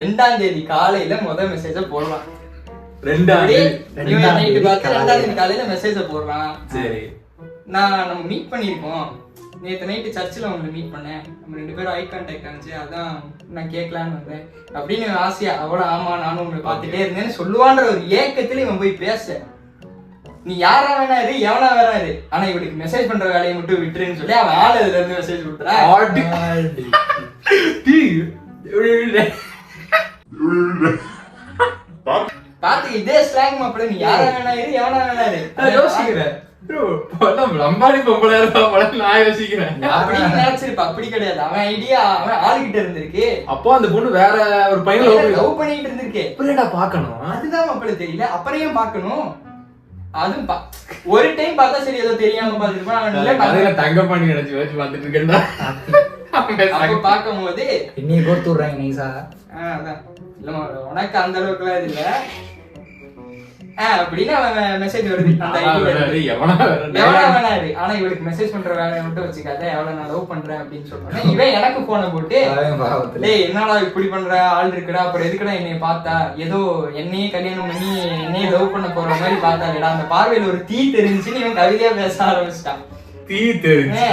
2ஆம் தேதி காலையில முதல் மெசேஜ போடலாம். 2ஆம் தேதி காலையில மெசேஜ போடுறான். சரி, நம்ம மீட் பண்ணிருக்கோம். நேத்து நைட்டு சர்ச்சில் உங்களை மீட் பண்ணேன். நம்ம 2 பேரும் ஐ கான்டாக்ட் ஆனிச்சு. அதான் நான் கேட்கலான்னு வந்தேன் அப்படின்னு ஆசையா. அவள ஆமா நானும் உங்களை பார்த்துட்டே இருந்தேன்னு சொல்லுவான்ற ஒரு ஏக்கத்துல இவன் போய் பேச, நீ யாரா வேணா இரு, எவனா வேணா இரு, ஆனா இவளுக்கு மெசேஜ் பண்ற வேலையை மட்டும் விட்டுருன்னு சொல்லி அவன் ஆள் இதுல இருந்து மெசேஜ் விட்டுறா. பாத்து இதே ஸ்லாங் மாப்பிள்ள, நீ யாரா வேணா இரு, எவனா வேணா இரு. யோசிக்கிறேன் அப்படி கிடையாது. அவன் ஐடியா அவன் ஆளுகிட்ட இருந்திருக்கு. அப்போ அந்த பொண்ணு வேற ஒரு பையனை லவ் பண்ணிட்டு இருந்திருக்கு. பாக்கணும், அதுதான் மாப்பிள்ள தெரியல. அப்புறம் ஏன் பாக்கணும்? அதுவும் ஒரு டைம் பார்த்தா சரி, ஏதோ தெரியாம பாத்துருப்பான். தங்க பண்ணி நினைச்சு வச்சு பாத்துட்டு இருக்கேன்டா. அப்ப பாக்கும் போது இன்னைக்கு கோர்த்து விடுறாங்க நைசா. அதான் இல்ல உனக்கு அந்த அளவுக்கு எல்லாம் இது இல்ல அப்படின்னு அவன் மெசேஜ் வருது. எவனா வேணாரு, ஆனா இவளுக்கு மெசேஜ் பண்ற வேலையை மட்டும் வச்சுக்காத, எவ்வளவு நான் லவ் பண்றேன் அப்படின்னு சொல்றேன். இவன் எனக்கு போனை போட்டு, டேய் என்னடா இப்படி பண்ற ஆள் இருக்குடா, அப்புறம் எதுக்குடா என்னைய பார்த்தா, ஏதோ என்னையே கல்யாணம் பண்ணி என்னையே லவ் பண்ண போற மாதிரி பார்த்தாடா, அந்த பார்வையில ஒரு தீ தெரிஞ்சுன்னு இவன் கவிதையா பேச ஆரம்பிச்சிட்டான். தீ தெரிஞ்சு